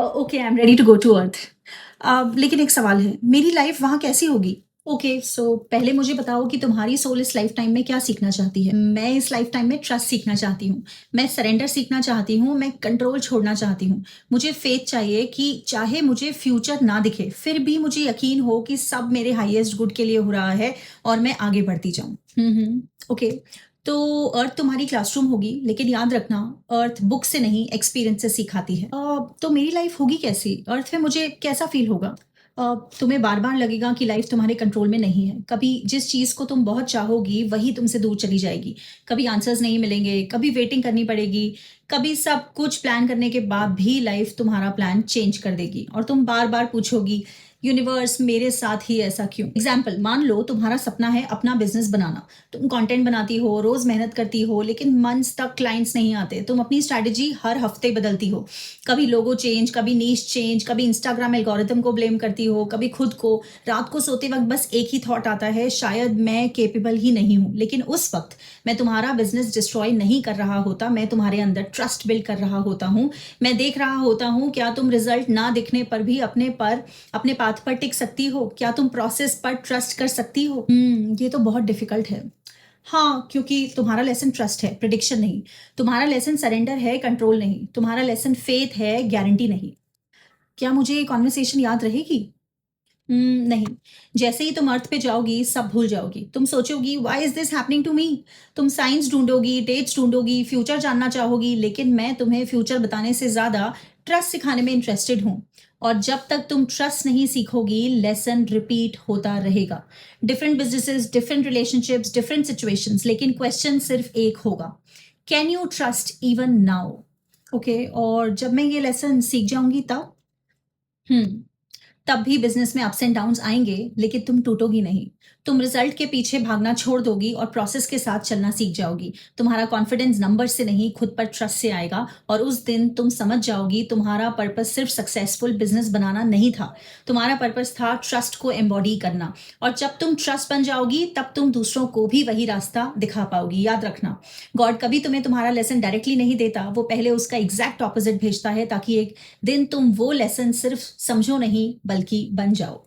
Okay, I am ready to go to earth. लेकिन एक सवाल है, मेरी लाइफ वहाँ कैसी होगी? ओके, सो पहले मुझे बताओ कि तुम्हारी सोल इस लाइफ टाइम में क्या सीखना चाहती है? मैं इस लाइफ टाइम में ट्रस्ट सीखना चाहती हूँ, मैं सरेंडर सीखना चाहती हूँ, मैं कंट्रोल छोड़ना चाहती हूँ। मुझे फेथ चाहिए कि चाहे मुझे फ्यूचर ना दिखे, फिर भी मुझे यकीन हो कि सब मेरे हाईएस्ट गुड के लिए हो रहा है और मैं आगे बढ़ती जाऊँ। ओके। तो अर्थ तुम्हारी क्लासरूम होगी, लेकिन याद रखना, अर्थ बुक से नहीं एक्सपीरियंस से सिखाती है। तो मेरी लाइफ होगी कैसी? अर्थ में मुझे कैसा फील होगा? तुम्हें बार बार लगेगा कि लाइफ तुम्हारे कंट्रोल में नहीं है। कभी जिस चीज़ को तुम बहुत चाहोगी वही तुमसे दूर चली जाएगी। कभी आंसर्स नहीं मिलेंगे, कभी वेटिंग करनी पड़ेगी, कभी सब कुछ प्लान करने के बाद भी लाइफ तुम्हारा प्लान चेंज कर देगी और तुम बार बार पूछोगी, यूनिवर्स मेरे साथ ही ऐसा क्यों? एग्जाम्पल, मान लो तुम्हारा सपना है अपना बिजनेस बनाना। तुम कंटेंट बनाती हो, रोज मेहनत करती हो, लेकिन मंथ्स तक क्लाइंट्स नहीं आते। तुम अपनी स्ट्रैटेजी हर हफ्ते बदलती हो, कभी लोगो चेंज, कभी नीश चेंज, कभी इंस्टाग्राम एल्गोरिथम को ब्लेम करती हो, कभी खुद को। रात को सोते वक्त बस एक ही थॉट आता है, शायद मैं केपेबल ही नहीं हूँ। लेकिन उस वक्त मैं तुम्हारा बिजनेस डिस्ट्रॉय नहीं कर रहा होता, मैं तुम्हारे अंदर ट्रस्ट बिल्ड कर रहा होता हूँ। मैं देख रहा होता हूँ क्या तुम रिजल्ट ना दिखने पर भी अपने पाथ पर टिक सकती हो, क्या तुम प्रोसेस पर ट्रस्ट कर सकती हो। ये तो बहुत डिफिकल्ट है। हाँ, क्योंकि तुम्हारा लेसन ट्रस्ट है, प्रिडिक्शन नहीं। तुम्हारा लेसन सरेंडर है, कंट्रोल नहीं। तुम्हारा लेसन फेथ है, गारंटी नहीं। क्या मुझे ये कॉन्वर्सेशन याद रहेगी? नहीं। जैसे ही तुम अर्थ पे जाओगी, सब भूल जाओगी। तुम सोचोगी, why is this happening to me? तुम साइंस ढूंढोगी, डेट्स ढूंढोगी, फ्यूचर जानना चाहोगी, लेकिन मैं तुम्हें फ्यूचर बताने से ज्यादा ट्रस्ट सिखाने में इंटरेस्टेड हूँ। और जब तक तुम ट्रस्ट नहीं सीखोगी, लेसन रिपीट होता रहेगा। Different businesses, different relationships, different situations, लेकिन क्वेश्चन सिर्फ एक होगा, can you trust even now? Okay, और जब मैं ये लेसन सीख जाऊंगी तब हम्म तब भी बिजनेस में अप्स एंड डाउन्स आएंगे, लेकिन तुम टूटोगी नहीं। तुम रिजल्ट के पीछे भागना छोड़ दोगी और प्रोसेस के साथ चलना सीख जाओगी। तुम्हारा कॉन्फिडेंस नंबर से नहीं, खुद पर ट्रस्ट से आएगा। और उस दिन तुम समझ जाओगी तुम्हारा पर्पस सिर्फ सक्सेसफुल बिजनेस बनाना नहीं था। तुम्हारा पर्पस था ट्रस्ट को एम्बॉडी करना। और जब तुम ट्रस्ट बन जाओगी, तब तुम दूसरों को भी वही रास्ता दिखा पाओगी। याद रखना, गॉड कभी तुम्हें तुम्हारा लेसन डायरेक्टली नहीं देता, वो पहले उसका एग्जैक्ट ऑपोजिट भेजता है, ताकि एक दिन तुम वो लेसन सिर्फ समझो नहीं, बल्कि बन जाओ।